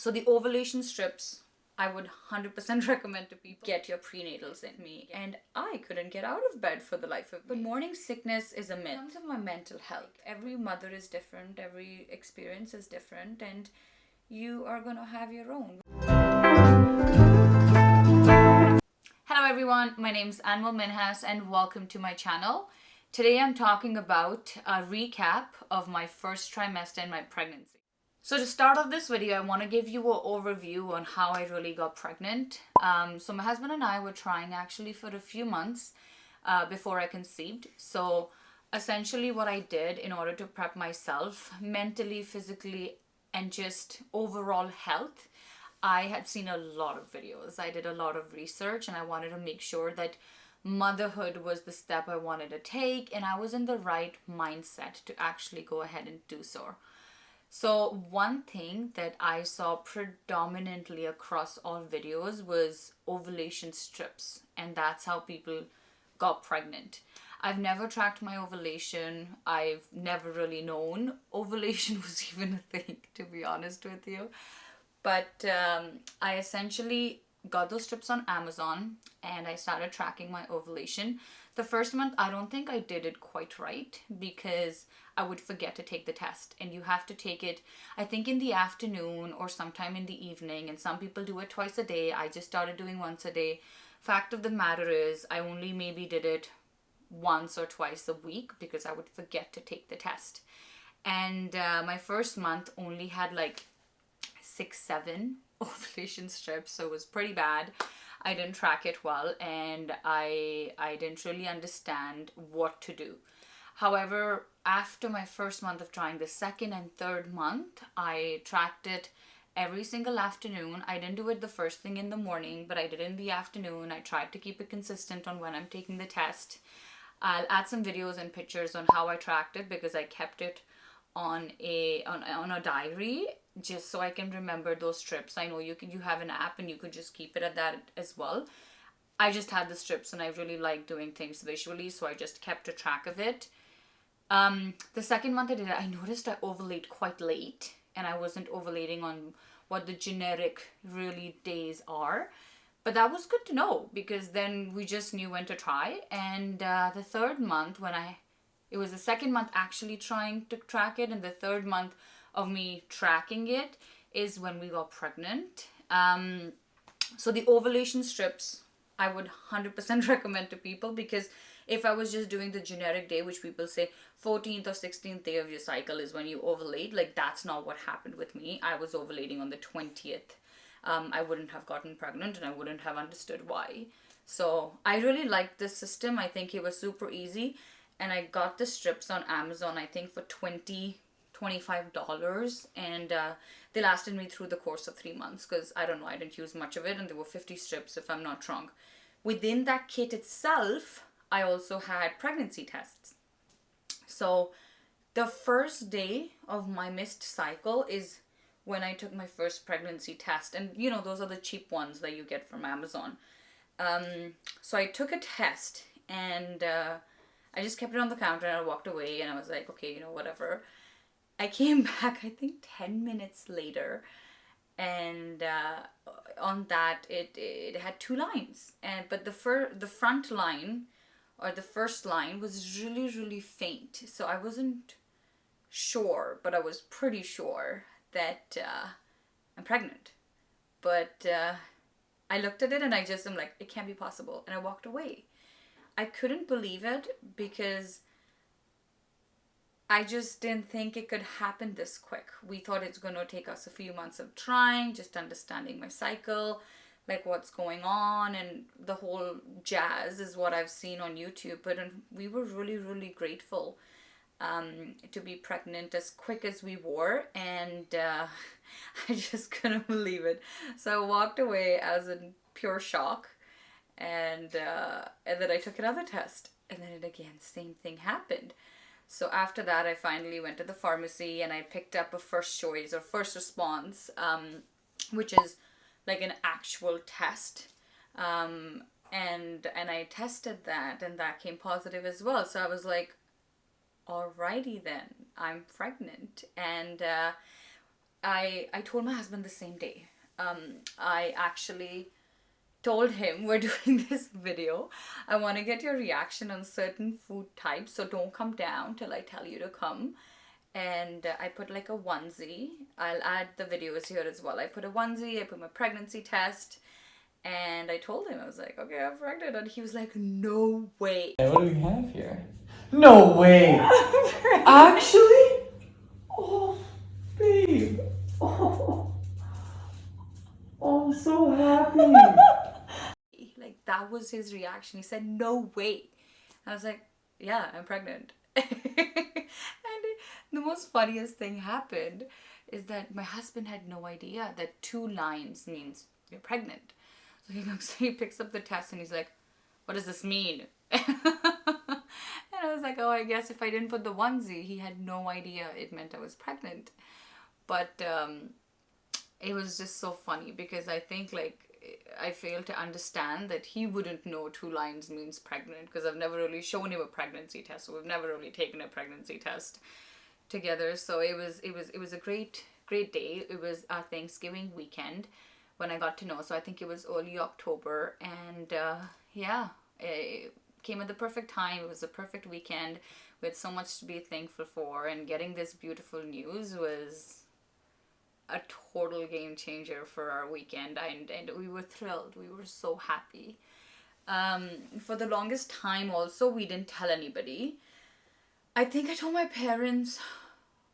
So the ovulation strips, I would 100% recommend to people. Get your prenatals in me. And I couldn't get out of bed for the life of me. But morning sickness is a myth. In terms of my mental health, every mother is different, every experience is different, and you are going to have your own. Hello everyone, my name is Anmol Minhas and welcome to my channel. Today I'm talking about a recap of my first trimester in my pregnancy. So to start off this video, I want to give you an overview on how I really got pregnant. So my husband and I were trying actually for a few months before I conceived. So essentially what I did in order to prep myself mentally, physically, and just overall health, I had seen a lot of videos. I did a lot of research and I wanted to make sure that motherhood was the step I wanted to take and I was in the right mindset to actually go ahead and do so. So one thing that I saw predominantly across all videos was ovulation strips, and that's how people got pregnant. I've never tracked my ovulation. I've never really known ovulation was even a thing, to be honest with you. But I essentially got those strips on Amazon and I started tracking my ovulation. The first month, I don't think I did it quite right because I would forget to take the test, and you have to take it, I think, in the afternoon or sometime in the evening, and some people do it twice a day. I just started doing once a day. Fact of the matter is, I only maybe did it once or twice a week because I would forget to take the test. And my first month only had like 6-7 ovulation strips, so it was pretty bad. I didn't track it well and I didn't really understand what to do. However, after my first month of trying, the second and third month, I tracked it every single afternoon. I didn't do it the first thing in the morning, but I did it in the afternoon. I tried to keep it consistent on when I'm taking the test. I'll add some videos and pictures on how I tracked it because I kept it on a diary just so I can remember those strips. I know you have an app and you could just keep it at that as well. I just had the strips and I really like doing things visually, so I just kept a track of it. The second month I did it, I noticed I ovulate quite late and I wasn't ovulating on what the generic really days are. But that was good to know because then we just knew when to try. And the third month it was the second month actually trying to track it, and the third month of me tracking it is when we got pregnant. So the ovulation strips, I would 100% recommend to people because if I was just doing the generic day, which people say 14th or 16th day of your cycle is when you ovulate, like that's not what happened with me. I was ovulating on the 20th. I wouldn't have gotten pregnant and I wouldn't have understood why. So I really liked this system. I think it was super easy. And I got the strips on Amazon, I think for $25. And they lasted me through the course of 3 months because I don't know, I didn't use much of it. And there were 50 strips if I'm not wrong. Within that kit itself, I also had pregnancy tests. So the first day of my missed cycle is when I took my first pregnancy test. And you know, those are the cheap ones that you get from Amazon. So I took a test and I just kept it on the counter and I walked away and I was like, okay, you know, whatever. I came back, I think 10 minutes later, and on that it had 2 lines. But the front line or the first line was really faint. So I wasn't sure, but I was pretty sure that I'm pregnant. But I looked at it and I'm like, it can't be possible. And I walked away. I couldn't believe it because I just didn't think it could happen this quick. We thought it's going to take us a few months of trying, just understanding my cycle, like what's going on, and the whole jazz is what I've seen on YouTube. But we were really grateful to be pregnant as quick as we were, and I just couldn't believe it. So I walked away. I was in pure shock. And then I took another test, and then again, same thing happened. So after that, I finally went to the pharmacy and I picked up a first choice or first response, which is like an actual test. And I tested that, and that came positive as well. So I was like, alrighty then, I'm pregnant. And I told my husband the same day. I actually told him we're doing this video. I want to get your reaction on certain food types, so don't come down till I tell you to come. And I put like a onesie. I'll add the videos here as well. I put a onesie, I put my pregnancy test, and I told him, I was like, okay, I'm pregnant. And he was like, no way. Hey, what do we have here? No way! Actually? Oh, babe. Oh, I'm so happy. Like, that was his reaction. He said, no way. I was like, yeah, I'm pregnant. And the most funniest thing happened is that my husband had no idea that 2 lines means you're pregnant. So he picks up the test and he's like, what does this mean? And I was like, oh, I guess if I didn't put the onesie, he had no idea it meant I was pregnant. But it was just so funny because I think like I failed to understand that he wouldn't know 2 lines means pregnant because I've never really shown him a pregnancy test. So we've never really taken a pregnancy test together. So it was a great day. It was a Thanksgiving weekend when I got to know. So I think it was early October, and yeah, it came at the perfect time. It was a perfect weekend. We had so much to be thankful for, and getting this beautiful news was a total game changer for our weekend, and we were thrilled. We were so happy. For the longest time also, we didn't tell anybody. I think I told my parents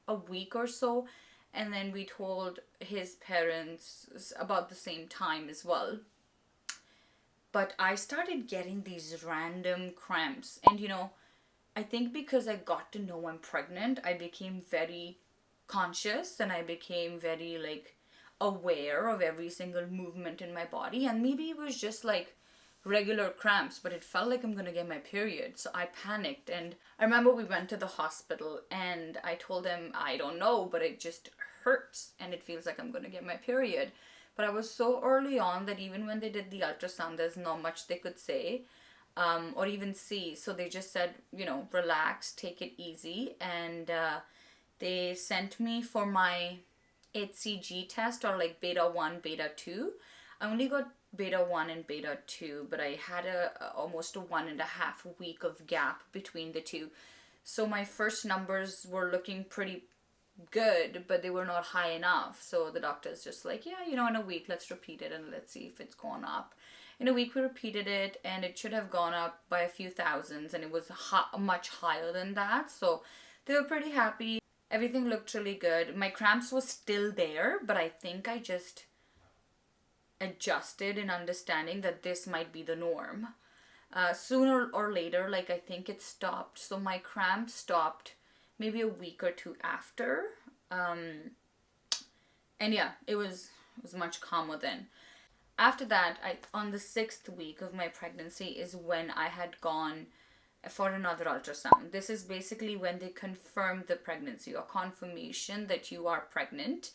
a week or so, and then we told his parents about the same time as well. But I started getting these random cramps, and I think because I got to know I'm pregnant, I became very conscious and I became very like aware of every single movement in my body. And maybe it was just like regular cramps, but it felt like I'm gonna get my period. So I panicked, and I remember we went to the hospital and I told them, I don't know, but it just hurts and it feels like I'm gonna get my period. But I was so early on that even when they did the ultrasound, there's not much they could say or even see. So they just said, relax, take it easy. And they sent me for my HCG test, or like beta 1, beta 2. I only got beta 1 and beta 2, but I had almost a 1.5 week of gap between the two. So my first numbers were looking pretty good, but they were not high enough. So the doctor's just like, yeah, in a week, let's repeat it and let's see if it's gone up. In a week, we repeated it, and it should have gone up by a few thousands, and it was much higher than that. So they were pretty happy. Everything looked really good. My cramps was still there, but I think I just adjusted in understanding that this might be the norm. Sooner or later, like I think it stopped. So my cramps stopped maybe a week or two after. And yeah, it was much calmer then. After that, on the 6th week of my pregnancy is when I had gone for another ultrasound. This is basically when they confirm the pregnancy, or confirmation that you are pregnant.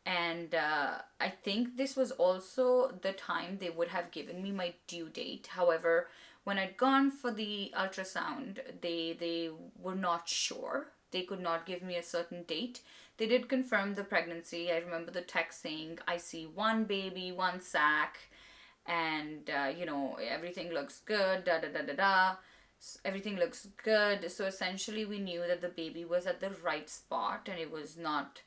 And I think this was also the time they would have given me my due date. However, when I'd gone for the ultrasound, they were not sure. They could not give me a certain date. They did confirm the pregnancy. I remember the text saying, I see 1 baby, 1 sac, and everything looks good, da da da da da. Everything looks good. So essentially we knew that the baby was at the right spot, and it was not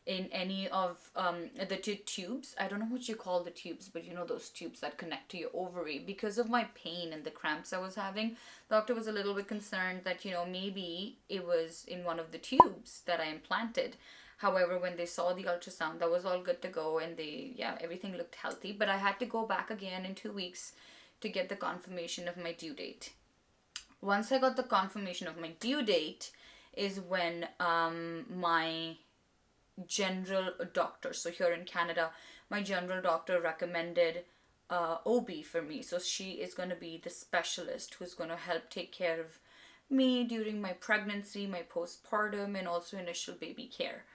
in any of the 2 tubes. I don't know what you call the tubes, but those tubes that connect to your ovary. Because of my pain and the cramps I was having, the doctor was a little bit concerned that maybe it was in one of the tubes that I implanted. However, when they saw the ultrasound, that was all good to go, and everything looked healthy. But I had to go back again in 2 weeks to get the confirmation of my due date. Once I got the confirmation of my due date is when my general doctor, so here in Canada, my general doctor recommended OB for me. So she is going to be the specialist who's going to help take care of me during my pregnancy, my postpartum, and also initial baby care.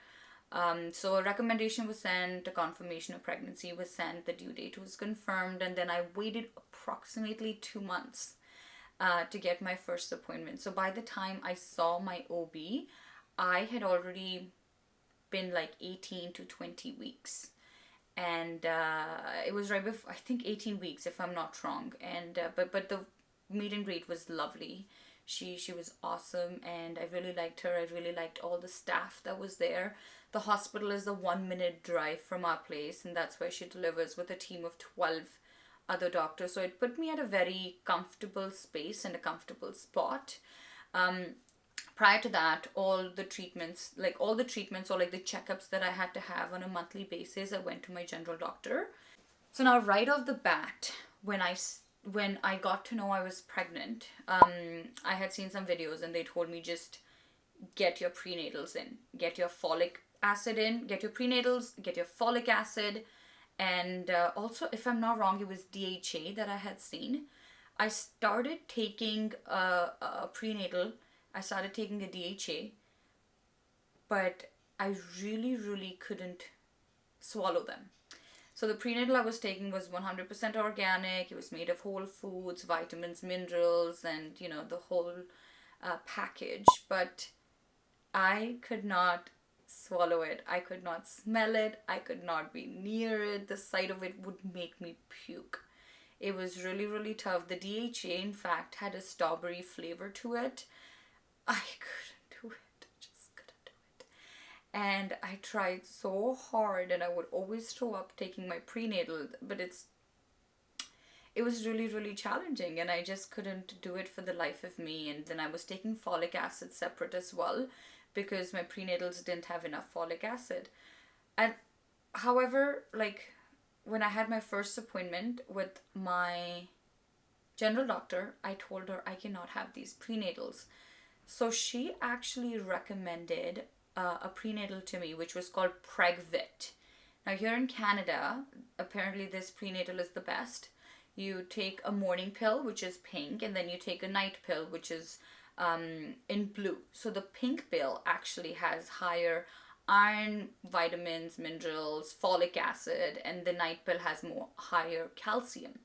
So a recommendation was sent, a confirmation of pregnancy was sent, the due date was confirmed, and then I waited approximately 2 months to get my first appointment. So by the time I saw my OB, I had already been like 18 to 20 weeks. And it was right before, I think 18 weeks if I'm not wrong. And but the meet and greet was lovely. She was awesome, and I really liked her. I really liked all the staff that was there. The hospital is a 1 minute drive from our place, and that's where she delivers with a team of 12 other doctors. So it put me at a very comfortable space and a comfortable spot. Prior to that, all the treatments or like the checkups that I had to have on a monthly basis, I went to my general doctor. So now, right off the bat, when I got to know I was pregnant, I had seen some videos and they told me just get your prenatals in, get your folic acid in, get your prenatals, get your folic acid, and also, if I'm not wrong, it was DHA that I had seen. I started taking a prenatal. I started taking a DHA, but I really, really couldn't swallow them. So the prenatal I was taking was 100% organic. It was made of whole foods, vitamins, minerals, and the whole package. But I could not swallow it. I could not smell it. I could not be near it. The sight of it would make me puke. It was really, really tough. The DHA, in fact, had a strawberry flavor to it. I couldn't do it. I just couldn't do it. And I tried so hard, and I would always throw up taking my prenatal, but it was really, really challenging, and I just couldn't do it for the life of me. And then I was taking folic acid separate as well because my prenatals didn't have enough folic acid. And however, like when I had my first appointment with my general doctor, I told her I cannot have these prenatals. So she actually recommended a prenatal to me, which was called Pregveit. Now, here in Canada, apparently this prenatal is the best. You take a morning pill, which is pink, and then you take a night pill, which is in blue. So the pink pill actually has higher iron, vitamins, minerals, folic acid, and the night pill has more higher calcium.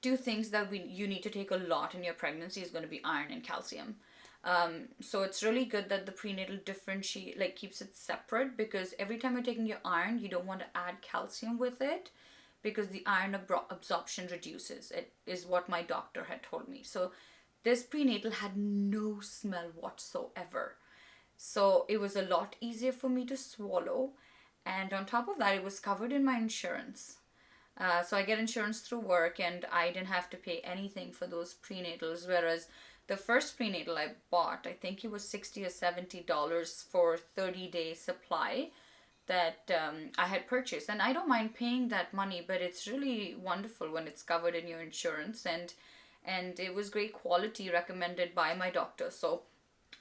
Two things that you need to take a lot in your pregnancy is going to be iron and calcium. So it's really good that the prenatal keeps it separate, because every time you're taking your iron, you don't want to add calcium with it because the iron absorption reduces. It is what my doctor had told me. So this prenatal had no smell whatsoever. So it was a lot easier for me to swallow. And on top of that, it was covered in my insurance. So I get insurance through work, and I didn't have to pay anything for those prenatals, whereas the first prenatal I bought, I think it was $60 or $70 for 30-day supply that I had purchased. And I don't mind paying that money, but it's really wonderful when it's covered in your insurance, and it was great quality, recommended by my doctor. So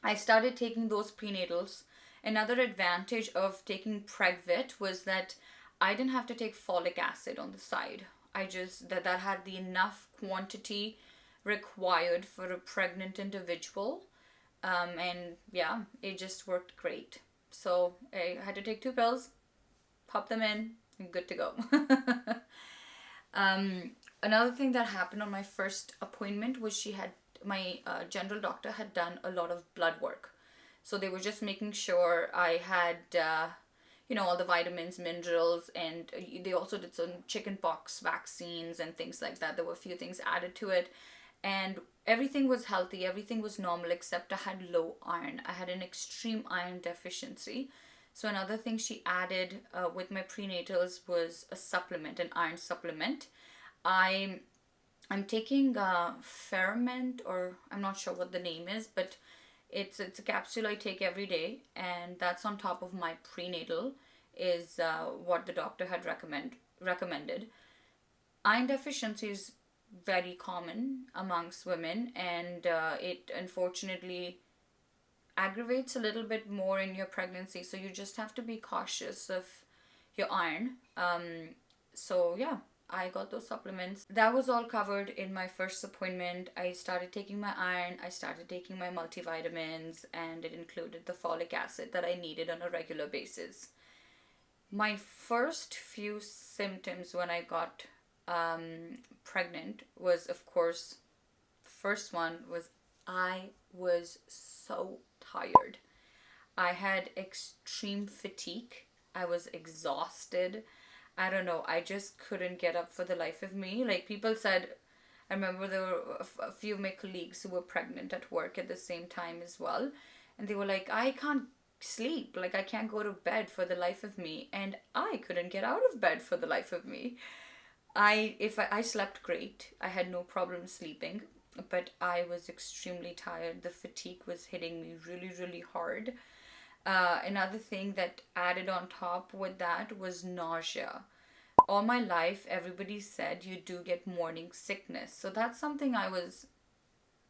I started taking those prenatals. Another advantage of taking Pregveit was that I didn't have to take folic acid on the side. I just that had the enough quantity required for a pregnant individual, and yeah, it just worked great. So I had to take 2 pills, pop them in, and good to go. Another thing that happened on my first appointment was my general doctor had done a lot of blood work. So they were just making sure I had all the vitamins, minerals, and they also did some chickenpox vaccines and things like that. There were a few things added to it, and everything was healthy, everything was normal, except I had low iron. I had an extreme iron deficiency. So another thing she added with my prenatals was a supplement, an iron supplement. I'm taking Ferment, or I'm not sure what the name is, but it's a capsule I take every day, and that's on top of my prenatal, is what the doctor had recommended. Iron deficiency is very common amongst women, and it unfortunately aggravates a little bit more in your pregnancy. So you just have to be cautious of your iron. So yeah, I got those supplements. That was all covered in my first appointment. I started taking my iron, I started taking my multivitamins, and it included the folic acid that I needed on a regular basis. My first few symptoms when I got pregnant was, of course, first one was I was so tired. I had extreme fatigue. I was exhausted. I don't know. I just couldn't get up for the life of me. Like people said, I remember there were a few of my colleagues who were pregnant at work at the same time as well. And they were like, I can't sleep. Like, I can't go to bed for the life of me. And I couldn't get out of bed for the life of me. I slept great. I had no problem sleeping, but I was extremely tired. The fatigue was hitting me really, really hard. Another thing that added on top with that was nausea. All my life, everybody said you do get morning sickness. So that's something I was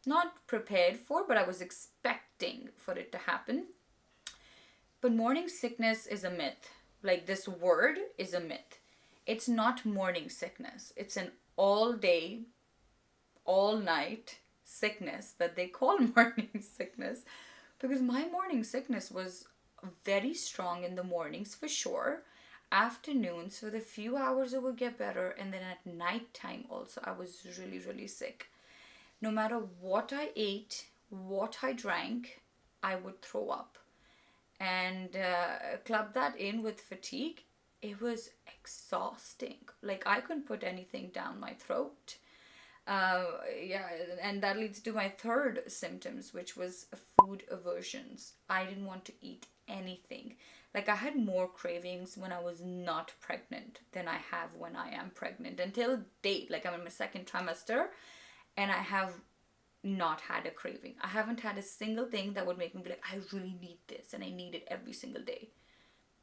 not prepared for, but I was expecting for it to happen. But morning sickness is a myth. Like this word is a myth. It's not morning sickness, it's an all day, all night sickness that they call morning sickness. Because my morning sickness was very strong in the mornings for sure. Afternoons, for the few hours it would get better, and then at nighttime also I was really, really sick. No matter what I ate, what I drank, I would throw up. And club that in with fatigue, it was exhausting. Like I couldn't put anything down my throat. uh, yeah, and that leads to my third symptoms, which was food aversions. I didn't want to eat anything. Like I had more cravings when I was not pregnant than I have when I am pregnant until date. Like I'm in my second trimester, and I have not had a craving. I haven't had a single thing that would make me be like, I really need this and I need it every single day.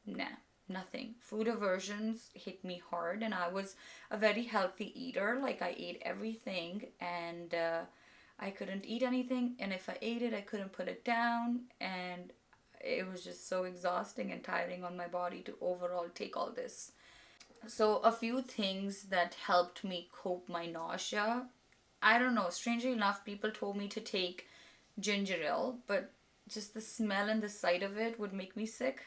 Nah, nothing. Food aversions hit me hard, and I was a very healthy eater. Like, I ate everything, and I couldn't eat anything, and if I ate it, I couldn't put it down, and it was just so exhausting and tiring on my body to overall take all this. So, a few things that helped me cope my nausea. I don't know, strangely enough, people told me to take ginger ale, but just the smell and the sight of it would make me sick.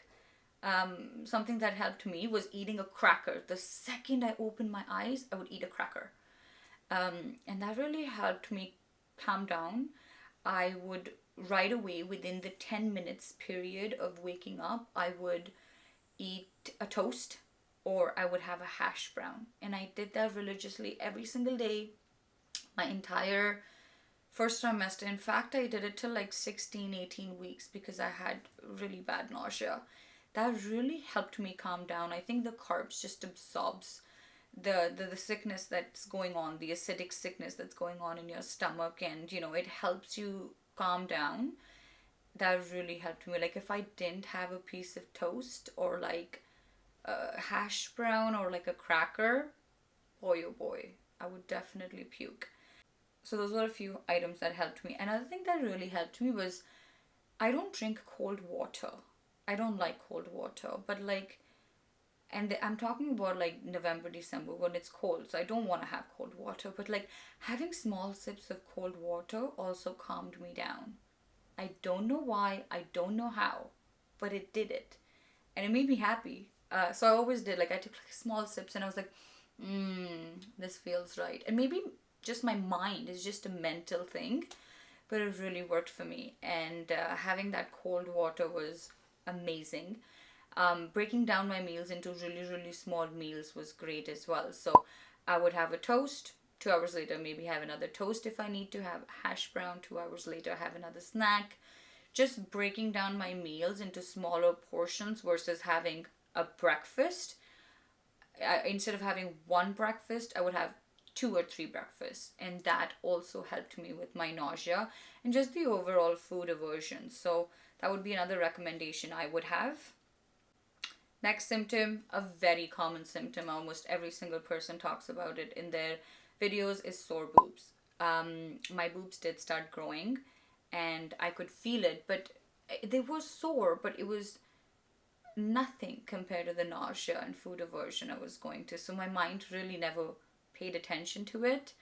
Something that helped me was eating a cracker. The second I opened my eyes, I would eat a cracker. And that really helped me calm down. I would right away, within the 10 minutes period of waking up, I would eat a toast or I would have a hash brown. And I did that religiously every single day, my entire first trimester. In fact, I did it till like 16, 18 weeks because I had really bad nausea. That really helped me calm down. I think the carbs just absorbs the sickness that's going on, the acidic sickness that's going on in your stomach, and it helps you calm down. That really helped me. Like if I didn't have a piece of toast or like a hash brown or like a cracker, boy oh boy, I would definitely puke. So those were a few items that helped me. Another thing that really helped me was I don't drink cold water. I don't like cold water, but like, and I'm talking about like November, December when it's cold, so I don't want to have cold water, but like having small sips of cold water also calmed me down. I don't know why, I don't know how, but it did it. And it made me happy. So I always did, like, I took like small sips and I was like, this feels right. And maybe just my mind is just a mental thing, but it really worked for me. And having that cold water was amazing. Breaking down my meals into really, really small meals was great as well. So I would have a toast. 2 hours later, maybe have another toast if I need to have hash brown. 2 hours later, have another snack. Just breaking down my meals into smaller portions versus having a breakfast. Instead of having one breakfast, I would have 2 or 3 breakfasts, and that also helped me with my nausea and just the overall food aversion. So that would be another recommendation I would have. Next symptom, a very common symptom, almost every single person talks about it in their videos, is sore boobs. My boobs did start growing and I could feel it, but they were sore, but it was nothing compared to the nausea and food aversion I was going to. So my mind really never paid attention to it.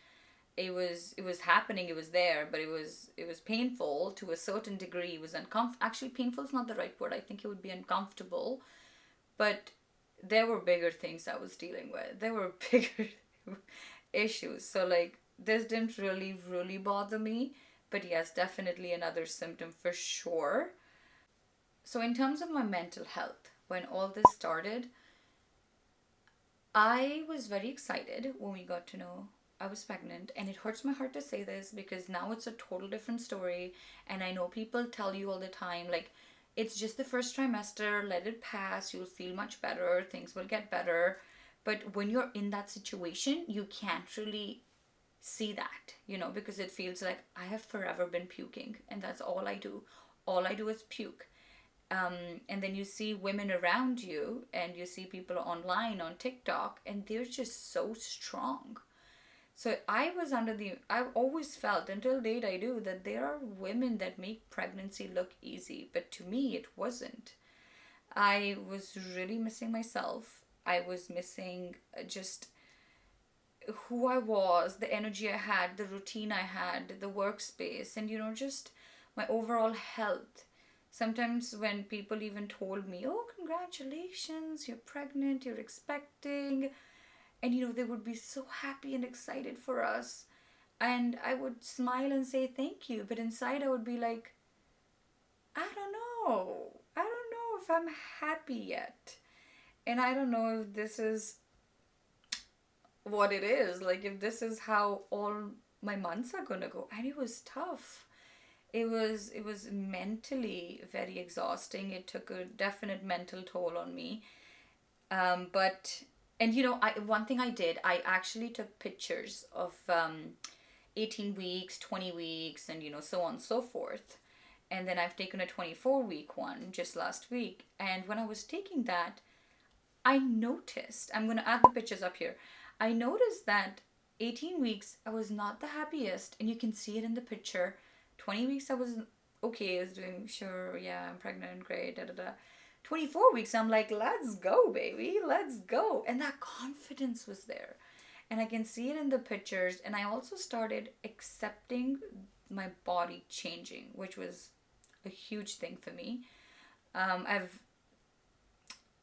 It was happening, it was there, but it was painful to a certain degree. It was uncomfortable. Actually, painful is not the right word. I think it would be uncomfortable, but there were bigger things I was dealing with. There were bigger issues. So like this didn't really bother me, but yes, definitely another symptom for sure. So in terms of my mental health, when all this started, I was very excited when we got to know I was pregnant, and it hurts my heart to say this because now it's a total different story. And I know people tell you all the time, like, it's just the first trimester, let it pass, you'll feel much better, things will get better. But when you're in that situation, you can't really see that, because it feels like I have forever been puking, and that's all I do. All I do is puke. And then you see women around you, and you see people online on TikTok, and they're just so strong. So I've always felt until date I do that there are women that make pregnancy look easy, but to me it wasn't. I was really missing myself. I was missing just who I was, the energy I had, the routine I had, the workspace, and just my overall health. Sometimes when people even told me, "Oh, congratulations, you're pregnant, you're expecting," and they would be so happy and excited for us. And I would smile and say thank you, but inside I would be like, I don't know. I don't know if I'm happy yet. And I don't know if this is what it is. Like, if this is how all my months are gonna go. And it was tough. It was mentally very exhausting. It took a definite mental toll on me. But and I one thing I did, I actually took pictures of 18 weeks, 20 weeks, and so on and so forth. And then I've taken a 24-week one just last week. And when I was taking that, I noticed, I'm going to add the pictures up here. I noticed that 18 weeks, I was not the happiest. And you can see it in the picture. 20 weeks, I was okay. I was doing, sure, yeah, I'm pregnant, great, da da da. 24 weeks, I'm like, let's go, baby, let's go. And that confidence was there. And I can see it in the pictures. And I also started accepting my body changing, which was a huge thing for me.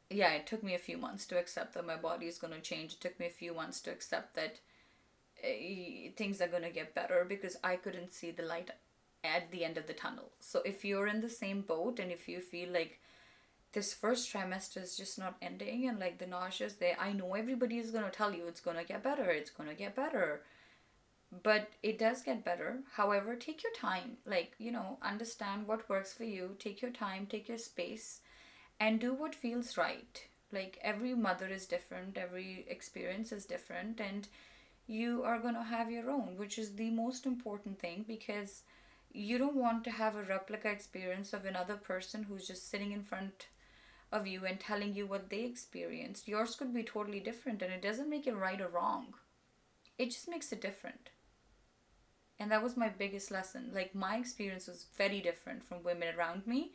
It took me a few months to accept that my body is going to change. It took me a few months to accept that things are going to get better because I couldn't see the light at the end of the tunnel. So if you're in the same boat and if you feel like this first trimester is just not ending and like the nausea is there, I know everybody is going to tell you it's going to get better, it's going to get better. But it does get better. However, take your time. Like, understand what works for you. Take your time, take your space, and do what feels right. Like, every mother is different, every experience is different, and you are going to have your own, which is the most important thing because you don't want to have a replica experience of another person who's just sitting in front of you and telling you what they experienced. Yours could be totally different, and it doesn't make it right or wrong. It just makes it different. And that was my biggest lesson. Like, my experience was very different from women around me,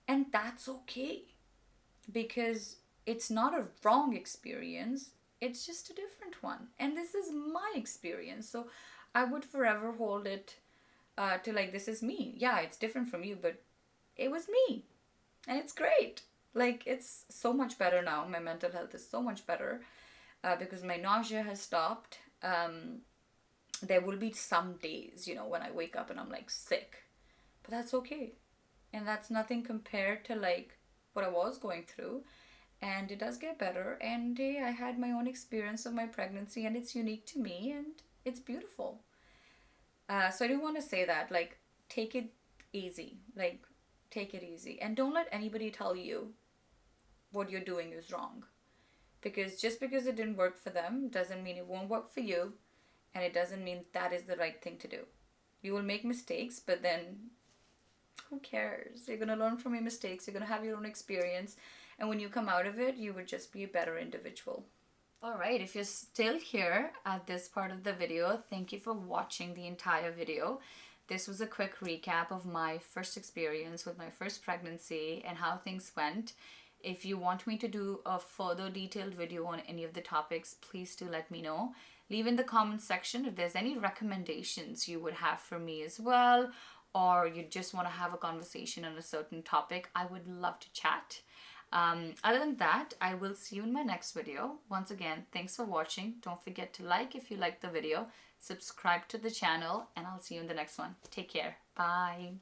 and that's okay because it's not a wrong experience, it's just a different one. And this is my experience. So I would forever hold it to like, this is me. Yeah, it's different from you, but it was me. And it's great. Like, it's so much better now. My mental health is so much better because my nausea has stopped. There will be some days, when I wake up and I'm like sick, but that's okay. And that's nothing compared to like what I was going through. And it does get better. And I had my own experience of my pregnancy, and it's unique to me and it's beautiful. So I do want to say that, like, take it easy. Like, take it easy. And don't let anybody tell you what you're doing is wrong. Because just because it didn't work for them doesn't mean it won't work for you. And it doesn't mean that is the right thing to do. You will make mistakes, but then who cares? You're going to learn from your mistakes. You're going to have your own experience. And when you come out of it, you would just be a better individual. All right, if you're still here at this part of the video, thank you for watching the entire video. This was a quick recap of my first experience with my first pregnancy and how things went. If you want me to do a further detailed video on any of the topics, please do let me know. Leave in the comments section if there's any recommendations you would have for me as well, or you just want to have a conversation on a certain topic. I would love to chat. Other than that, I will see you in my next video. Once again, thanks for watching. Don't forget to like if you liked the video, subscribe to the channel, and I'll see you in the next one. Take care. Bye.